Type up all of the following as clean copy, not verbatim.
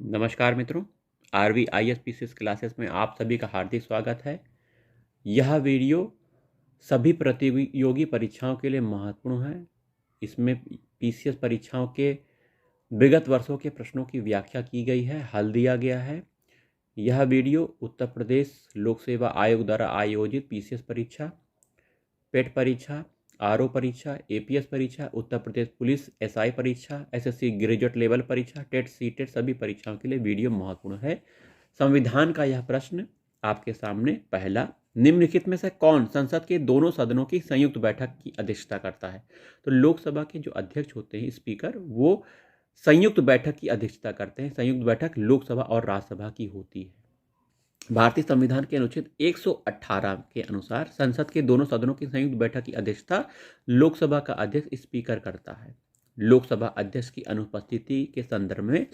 नमस्कार मित्रों, RVISPCS classes में आप सभी का हार्दिक स्वागत है। यह वीडियो सभी प्रतियोगी परीक्षाओं के लिए महत्वपूर्ण है। इसमें PCS परीक्षाओं के विगत वर्षों के प्रश्नों की व्याख्या की गई है, हल दिया गया है। यह वीडियो उत्तर प्रदेश लोक सेवा आयोग द्वारा आयोजित PCS परीक्षा, पेट परीक्षा, RO परीक्षा, APS परीक्षा, उत्तर प्रदेश पुलिस SI परीक्षा, SSC ग्रेजुएट लेवल परीक्षा, टेट सीटेट सभी परीक्षाओं के लिए वीडियो महत्वपूर्ण है। संविधान का यह प्रश्न आपके सामने पहला, निम्नलिखित में से कौन संसद के दोनों सदनों की संयुक्त बैठक की अध्यक्षता करता है? तो लोकसभा के जो अध्यक्ष होते हैं, स्पीकर, वो संयुक्त बैठक की अध्यक्षता करते हैं। संयुक्त बैठक लोकसभा और राज्यसभा की होती है। भारतीय संविधान के अनुच्छेद 118 के अनुसार संसद के दोनों सदनों की संयुक्त बैठक की अध्यक्षता लोकसभा का अध्यक्ष स्पीकर करता है। लोकसभा अध्यक्ष की अनुपस्थिति के संदर्भ में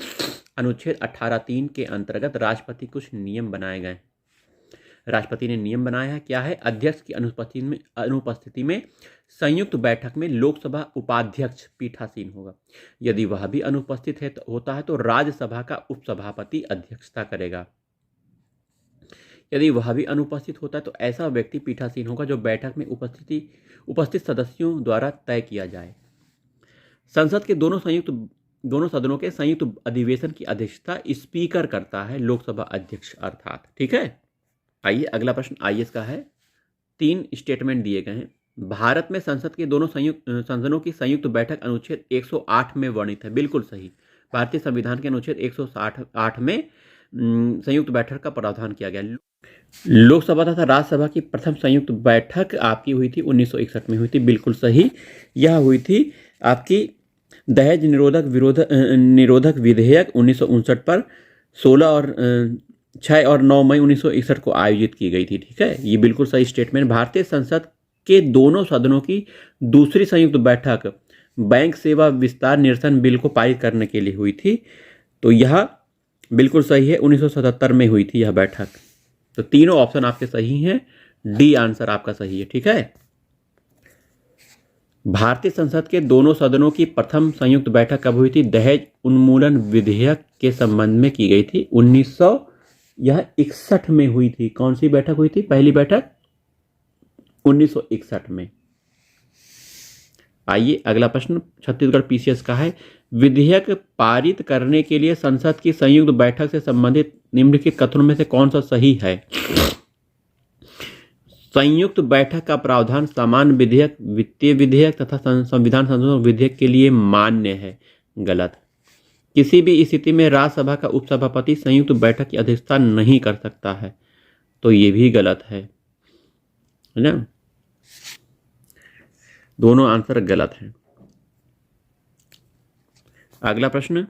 अनुच्छेद 18(3) के अंतर्गत राष्ट्रपति कुछ नियम बनाए गए। राष्ट्रपति ने नियम बनाया है, क्या है? अध्यक्ष की अनुपस्थिति में संयुक्त बैठक में लोकसभा उपाध्यक्ष पीठासीन होगा। यदि वह भी अनुपस्थित होता है तो राज्यसभा का उपसभापति अध्यक्षता करेगा। यदि वह भी अनुपस्थित होता है तो ऐसा व्यक्ति पीठासीन होगा जो बैठक में उपस्थित सदस्यों द्वारा तय किया जाए। संसद के दोनों सदनों के संयुक्त अधिवेशन की अध्यक्षता स्पीकर करता है, लोकसभा अध्यक्ष अर्थात। ठीक है, आइए अगला प्रश्न IAS का है। 3 स्टेटमेंट दिए गए हैं। भारत में संसद के दोनों सदनों की संयुक्त बैठक अनुच्छेद 108 में वर्णित है। बिल्कुल सही। भारतीय संविधान के अनुच्छेद 168 में संयुक्त बैठक का प्रावधान किया गया। लोकसभा तथा राज्यसभा की प्रथम संयुक्त बैठक आपकी हुई थी 1961 में हुई थी। बिल्कुल सही। यह हुई थी आपकी दहेज निरोधक विधेयक 1959 पर 6 और 9 मई 1961 को आयोजित की गई थी। ठीक है, ये बिल्कुल सही स्टेटमेंट। भारतीय संसद के दोनों सदनों की दूसरी संयुक्त बैठक बैंक सेवा विस्तार निरसन बिल को पारित करने के लिए हुई थी। तो यह बिल्कुल सही है, 1977 में हुई थी यह बैठक। तो तीनों ऑप्शन आपके सही हैं, डी आंसर आपका सही है। ठीक है, भारतीय संसद के दोनों सदनों की प्रथम संयुक्त बैठक कब हुई थी? दहेज उन्मूलन विधेयक के संबंध में की गई थी 1961 में हुई थी। कौन सी बैठक हुई थी? पहली बैठक 1961 में। आइए अगला प्रश्न छत्तीसगढ़ PCS का है। विधेयक पारित करने के लिए संसद की संयुक्त बैठक से संबंधित निम्नलिखित कथनों में से कौन सा सही है? संयुक्त बैठक का प्रावधान सामान्य विधेयक, वित्तीय विधेयक तथा संविधान संशोधन विधेयक के लिए मान्य है। गलत। किसी भी स्थिति में राज्यसभा का उपसभापति संयुक्त बैठक की अध्यक्षता नहीं कर सकता है। तो ये भी गलत है ना? दोनों आंसर गलत हैं। अगला प्रश्न,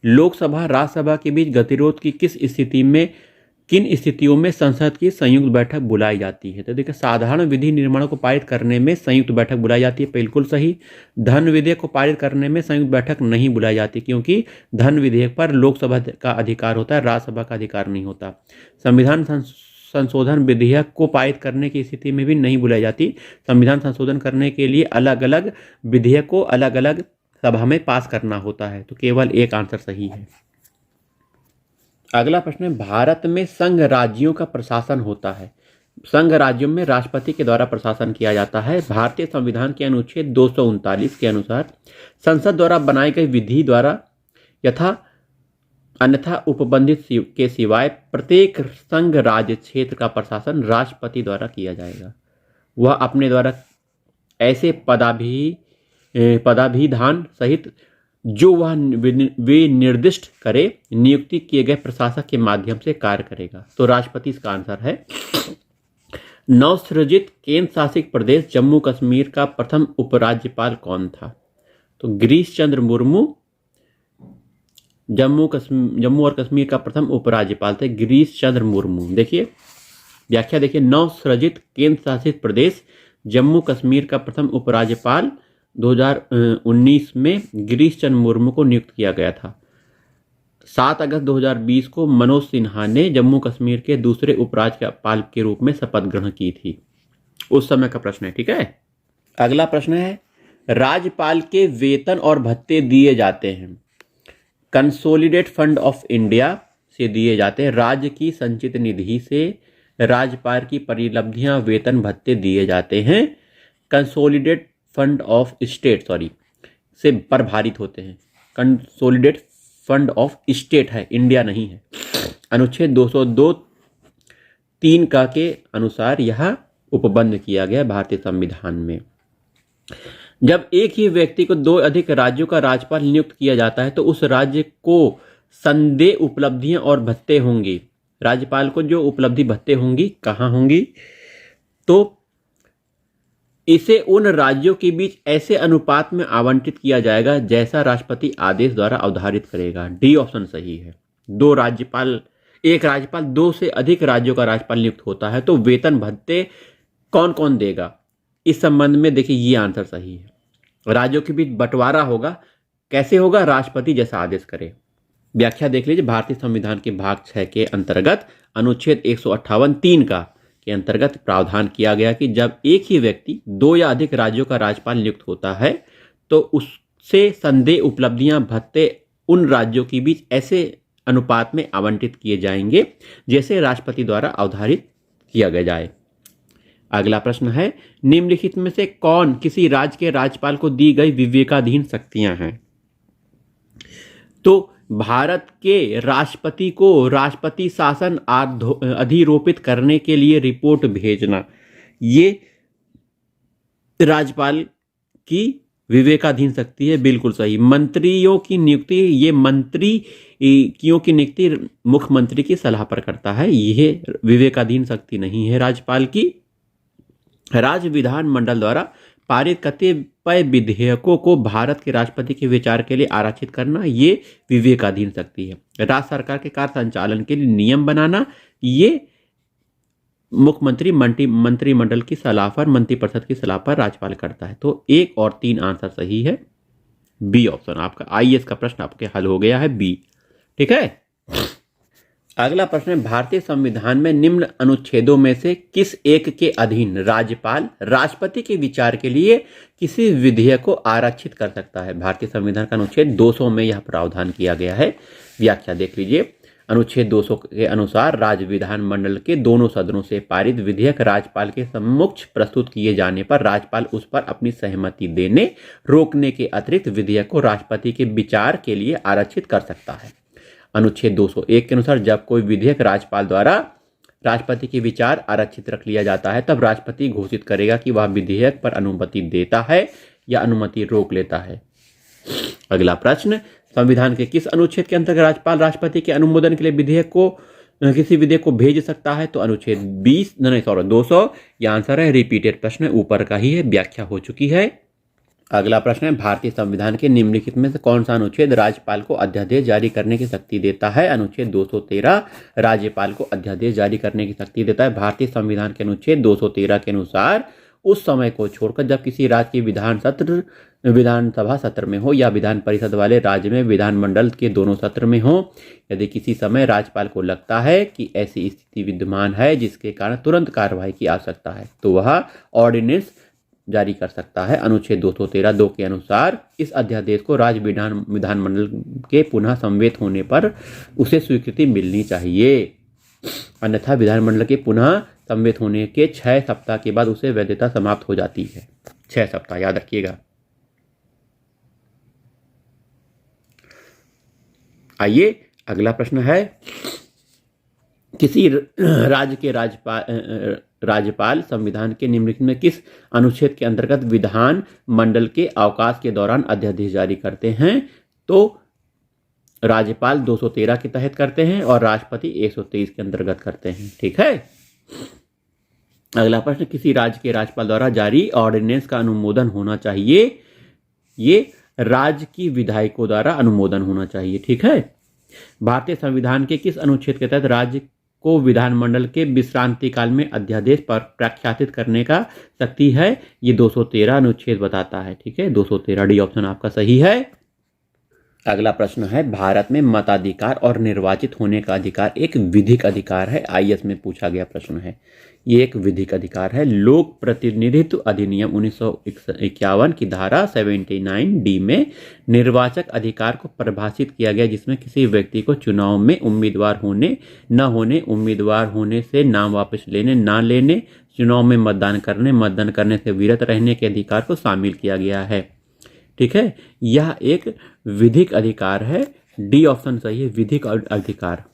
लोकसभा राज्यसभा के बीच गतिरोध की किन स्थितियों में संसद की संयुक्त बैठक बुलाई जाती है? तो देखिए, साधारण विधि निर्माणों को पारित करने में संयुक्त बैठक बुलाई जाती है। बिल्कुल सही। धन विधेयक को पारित करने में संयुक्त बैठक नहीं बुलाई जाती, क्योंकि धन विधेयक पर लोकसभा का अधिकार होता है, राज्यसभा का अधिकार नहीं होता। संविधान संशोधन विधेयक को पारित करने की स्थिति में भी नहीं बुलाई जाती। संविधान संशोधन करने के लिए अलग अलग विधेयक को अलग अलग सभा में पास करना होता है। तो केवल एक आंसर सही है। अगला प्रश्न है, भारत में संघ राज्यों का प्रशासन होता है। संघ राज्यों में राष्ट्रपति के द्वारा प्रशासन किया जाता है। भारतीय संविधान के अनुच्छेद 239 के अनुसार संसद द्वारा बनाई गई विधि द्वारा अन्यथा उपबंधित के सिवाय प्रत्येक संघ राज्य क्षेत्र का प्रशासन राष्ट्रपति द्वारा किया जाएगा। वह अपने द्वारा ऐसे पदाभिधान सहित जो वह वे निर्दिष्ट करे नियुक्ति किए गए प्रशासक के माध्यम से कार्य करेगा। तो राष्ट्रपति इसका आंसर है। नवसृजित केंद्र शासित प्रदेश जम्मू कश्मीर का प्रथम उपराज्यपाल कौन था? तो गिरीश चंद्र मुर्मू जम्मू और कश्मीर का प्रथम उपराज्यपाल थे, गिरीश चंद्र मुर्मू। देखिए व्याख्या देखिए, नवसृजित केंद्र शासित प्रदेश जम्मू कश्मीर का प्रथम उपराज्यपाल 2019 में गिरीश चंद्र मुर्मू को नियुक्त किया गया था। 7 अगस्त 2020 को मनोज सिन्हा ने जम्मू कश्मीर के दूसरे उपराज्यपाल के रूप में शपथ ग्रहण की थी। उस समय का प्रश्न है। ठीक है, अगला प्रश्न है, राज्यपाल के वेतन और भत्ते दिए जाते हैं। कंसोलिडेट फंड ऑफ इंडिया से दिए जाते हैं। राज्य की संचित निधि से राज्यपाल की परिलब्धियां, वेतन भत्ते दिए जाते हैं। कंसोलिडेट फंड ऑफ स्टेट से प्रभारित होते हैं। कंसोलिडेट फंड ऑफ स्टेट है, इंडिया नहीं है। अनुच्छेद 202(3) का के अनुसार यह उपबंध किया गया भारतीय संविधान में। जब एक ही व्यक्ति को 2 अधिक राज्यों का राज्यपाल नियुक्त किया जाता है तो उस राज्य को संदेह उपलब्धियां और भत्ते होंगे। राज्यपाल को जो उपलब्धि भत्ते होंगी कहाँ होंगी, तो इसे उन राज्यों के बीच ऐसे अनुपात में आवंटित किया जाएगा जैसा राष्ट्रपति आदेश द्वारा अवधारित करेगा। डी ऑप्शन सही है। एक राज्यपाल 2 से अधिक राज्यों का राज्यपाल नियुक्त होता है तो वेतन भत्ते कौन कौन देगा, इस संबंध में देखिए ये आंसर सही है। राज्यों के बीच बंटवारा होगा, कैसे होगा, राष्ट्रपति जैसा आदेश करे। व्याख्या देख लीजिए। भारतीय संविधान के भाग 6 के अंतर्गत अनुच्छेद 158(3) के अंतर्गत प्रावधान किया गया कि जब एक ही व्यक्ति 2 या अधिक राज्यों का राज्यपाल नियुक्त होता है तो उससे संदेह उपलब्धियां भत्ते उन राज्यों के बीच ऐसे अनुपात में आवंटित किए जाएंगे जैसे राष्ट्रपति द्वारा अवधारित किया गया जाए। अगला प्रश्न है, निम्नलिखित में से कौन किसी राज्य के राज्यपाल को दी गई विवेकाधीन शक्तियां हैं? तो भारत के राष्ट्रपति को राष्ट्रपति शासन अधिरोपित करने के लिए रिपोर्ट भेजना, ये राज्यपाल की विवेकाधीन शक्ति है। बिल्कुल सही। मंत्रियों की नियुक्ति, ये मंत्रियों की नियुक्ति मुख्यमंत्री की सलाह पर करता है, यह विवेकाधीन शक्ति नहीं है राज्यपाल की। राज्य विधानमंडल द्वारा पारित कतिपय विधेयकों को भारत के राष्ट्रपति के विचार के लिए आरक्षित करना, ये विवेकाधीन शक्ति है। राज्य सरकार के कार्य संचालन के लिए नियम बनाना, ये मुख्यमंत्री मंत्रिमंडल की सलाह पर, मंत्रिपरिषद की सलाह पर राज्यपाल करता है। तो 1 और 3 आंसर सही है। बी ऑप्शन आपका आईएएस का प्रश्न आपके हल हो गया है, बी। ठीक है। अगला प्रश्न है, भारतीय संविधान में निम्न अनुच्छेदों में से किस एक के अधीन राज्यपाल राष्ट्रपति के विचार के लिए किसी विधेयक को आरक्षित कर सकता है? भारतीय संविधान का अनुच्छेद 200 में यह प्रावधान किया गया है। व्याख्या देख लीजिए। अनुच्छेद 200 के अनुसार राज्य विधानमंडल के दोनों सदनों से पारित विधेयक राज्यपाल के समक्ष प्रस्तुत किए जाने पर राज्यपाल उस पर अपनी सहमति देने, रोकने के अतिरिक्त विधेयक को राष्ट्रपति के विचार के लिए आरक्षित कर सकता है। अनुच्छेद 201 के अनुसार जब कोई विधेयक राज्यपाल द्वारा राष्ट्रपति के विचार आरक्षित रख लिया जाता है तब राष्ट्रपति घोषित करेगा कि वह विधेयक पर अनुमति देता है या अनुमति रोक लेता है। अगला प्रश्न, संविधान के किस अनुच्छेद के अंतर्गत राज्यपाल राष्ट्रपति के अनुमोदन के लिए किसी विधेयक को भेज सकता है? तो अनुच्छेद 200। यह आंसर है। रिपीटेड प्रश्न ऊपर का ही है, व्याख्या हो चुकी है। अगला प्रश्न है, भारतीय संविधान के निम्नलिखित में से कौन सा अनुच्छेद राज्यपाल को अध्यादेश जारी करने की शक्ति देता है? अनुच्छेद 213 राज्यपाल को अध्यादेश जारी करने की शक्ति देता है। भारतीय संविधान के अनुच्छेद 213 के अनुसार उस समय को छोड़कर जब किसी राज्य की विधानसभा सत्र में हो या विधान परिषद वाले राज्य में विधानमंडल के दोनों सत्र में हो, यदि किसी समय राज्यपाल को लगता है कि ऐसी स्थिति विद्यमान है जिसके कारण तुरंत कार्रवाई की आवश्यकता है तो वह ऑर्डिनेंस जारी कर सकता है। अनुच्छेद 213(2) के अनुसार इस अध्यादेश को राज्य विधानमंडल के पुनः संवेद होने पर उसे स्वीकृति मिलनी चाहिए, अन्यथा विधानमंडल के पुनः संवेद होने के 6 सप्ताह के बाद उसे वैधता समाप्त हो जाती है। 6 सप्ताह याद रखिएगा। आइए अगला प्रश्न है, किसी राज्य के राज्यपाल संविधान के निम्नलिखित में किस अनुच्छेद के अंतर्गत विधान मंडल के अवकाश के दौरान अध्यादेश जारी करते हैं? तो राज्यपाल 213 के तहत करते हैं और राष्ट्रपति 123 के अंतर्गत करते हैं। ठीक है। अगला प्रश्न, किसी राज्य के राज्यपाल द्वारा जारी ऑर्डिनेंस का अनुमोदन होना चाहिए? ये राज्य की विधायकों द्वारा अनुमोदन होना चाहिए। ठीक है। भारतीय संविधान के किस अनुच्छेद के तहत राज्य को विधानमंडल के विश्रांति काल में अध्यादेश पर प्रख्यापित करने का शक्ति है? ये 213 अनुच्छेद बताता है। ठीक है, 213 डी ऑप्शन आपका सही है। अगला प्रश्न है, भारत में मताधिकार और निर्वाचित होने का अधिकार एक विधिक अधिकार है। आईएएस में पूछा गया प्रश्न है, ये एक विधिक अधिकार है। लोक प्रतिनिधित्व अधिनियम 1951 की धारा 79D में निर्वाचक अधिकार को परिभाषित किया गया, जिसमें किसी व्यक्ति को चुनाव में उम्मीदवार होने न होने, उम्मीदवार होने से नाम वापस लेने न लेने, चुनाव में मतदान करने से विरत रहने के अधिकार को शामिल किया गया है। ठीक है, यह एक विधिक अधिकार है। डी ऑप्शन सही है, विधिक अधिकार।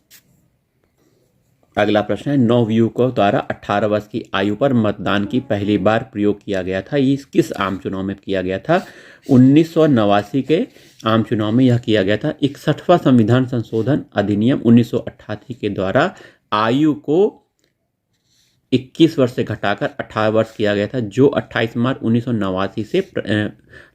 अगला प्रश्न है, नवयुवकों द्वारा 18 वर्ष की आयु पर मतदान की पहली बार प्रयोग किया गया था, ये किस आम चुनाव में किया गया था? 1989 के आम चुनाव में यह किया गया था। 61वां संविधान संशोधन अधिनियम 1988 के द्वारा आयु को 21 वर्ष से घटाकर 18 वर्ष किया गया था, जो 28 मार्च 1989 से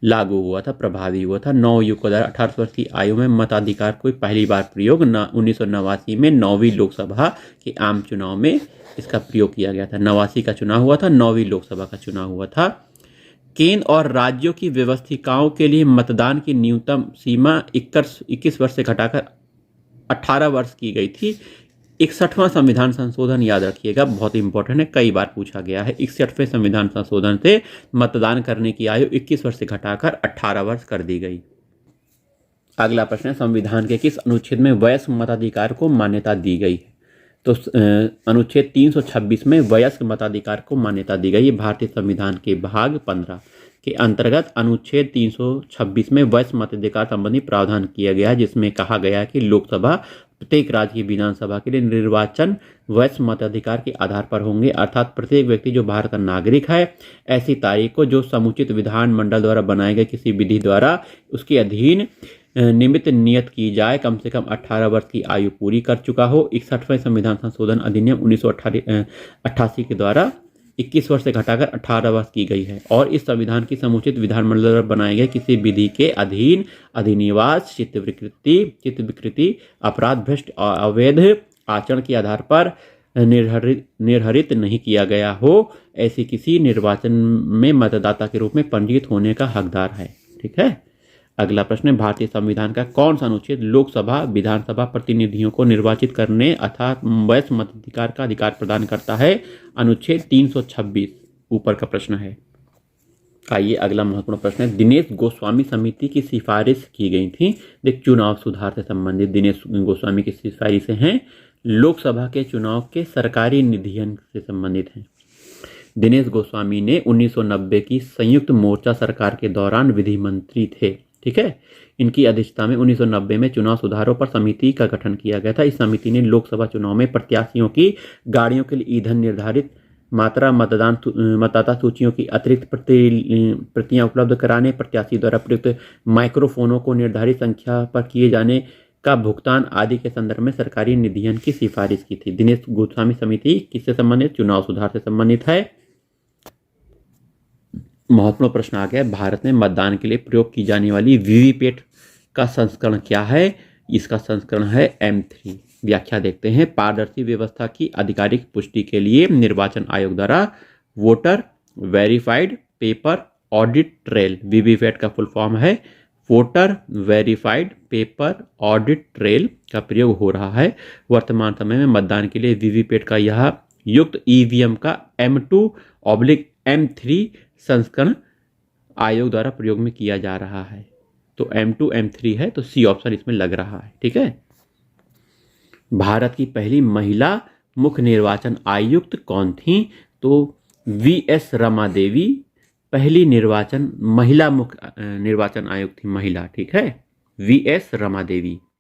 लागू हुआ था, प्रभावी हुआ था। नवयुवकों द्वारा 18 वर्ष की आयु में मताधिकार को पहली बार प्रयोग 1989 में 9वीं लोकसभा के आम चुनाव में इसका प्रयोग किया गया था। 89 का चुनाव हुआ था, 9वीं लोकसभा का चुनाव हुआ था। केंद्र और राज्यों की व्यवस्थिकाओं के लिए मतदान की न्यूनतम सीमा 21 वर्ष से घटाकर 18 वर्ष की गई थी। 61वां संविधान संशोधन याद रखिएगा, बहुत इंपॉर्टेंट है, कई बार पूछा गया है। 61वें संविधान संशोधन से मतदान करने की आयु 21 वर्ष से घटाकर 18 वर्ष कर दी गई। अगला प्रश्न है, संविधान के किस अनुच्छेद में वयस्क मताधिकार को मान्यता दी गई है? तो अनुच्छेद 326 में वयस्क मताधिकार को मान्यता दी गई है। भारतीय संविधान के भाग 15 के अंतर्गत अनुच्छेद 326 में वयस्क मताधिकार संबंधी प्रावधान किया गया है, जिसमें कहा गया है कि लोकसभा प्रत्येक राज्य की विधानसभा के लिए निर्वाचन वयस्क मताधिकार के आधार पर होंगे, अर्थात प्रत्येक व्यक्ति जो भारत का नागरिक है ऐसी तारीख को जो समुचित विधान मंडल द्वारा बनाए गए किसी विधि द्वारा उसके अधीन निमित्त नियत की जाए, कम से कम 18 वर्ष की आयु पूरी कर चुका हो। 61वें संविधान संशोधन अधिनियम 1988 के द्वारा 21 वर्ष से घटाकर 18 वर्ष की गई है, और इस संविधान की समुचित विधानमंडल द्वारा बनाए गए किसी विधि के अधीन अधिनिवास, चित्तविकृति, अपराध, भ्रष्ट और अवैध आचरण के आधार पर निर्धारित नहीं किया गया हो, ऐसे किसी निर्वाचन में मतदाता के रूप में पंजीकृत होने का हकदार है। ठीक है, अगला प्रश्न है, भारतीय संविधान का कौन सा अनुच्छेद लोकसभा विधानसभा प्रतिनिधियों को निर्वाचित करने अर्थात वयस्क मताधिकार का अधिकार प्रदान करता है? अनुच्छेद 326 ऊपर का प्रश्न है। आइए अगला महत्वपूर्ण प्रश्न है, दिनेश गोस्वामी समिति की सिफारिश की गई थी। देख, चुनाव सुधार से संबंधित दिनेश गोस्वामी की सिफारिशें हैं, लोकसभा के चुनाव के सरकारी निधियन से संबंधित हैं। दिनेश गोस्वामी ने 1990 की संयुक्त मोर्चा सरकार के दौरान विधि मंत्री थे। ठीक है, इनकी अध्यक्षता में 1990 में चुनाव सुधारों पर समिति का गठन किया गया था। इस समिति ने लोकसभा चुनाव में प्रत्याशियों की गाड़ियों के लिए ईंधन निर्धारित मात्रा, मतदाता सूचियों की अतिरिक्त प्रतियां उपलब्ध कराने, प्रत्याशी द्वारा प्रयुक्त माइक्रोफोनों को निर्धारित संख्या पर किए जाने का भुगतान आदि के संदर्भ में सरकारी निधियन की सिफारिश की थी। दिनेश गोस्वामी समिति किससे संबंधित? चुनाव सुधार से संबंधित है। महत्वपूर्ण प्रश्न आ गया, भारत में मतदान के लिए प्रयोग की जाने वाली वीवीपैट का संस्करण क्या है? इसका संस्करण है M3। व्याख्या देखते हैं, पारदर्शी व्यवस्था की आधिकारिक पुष्टि के लिए निर्वाचन आयोग द्वारा voter verified paper audit trail, VVPAT का फुल फॉर्म है voter verified paper audit trail का प्रयोग हो रहा है। वर्तमान समय में मतदान के लिए वीवीपैट का यह युक्त ईवीएम का M2/M3 संस्करण आयोग द्वारा प्रयोग में किया जा रहा है। तो M2 M3 है, तो सी ऑप्शन इसमें लग रहा है। ठीक है, भारत की पहली महिला मुख्य निर्वाचन आयुक्त कौन थी? तो VS रमा देवी पहली महिला मुख्य निर्वाचन आयुक्त थी, महिला। ठीक है, VS रमा देवी।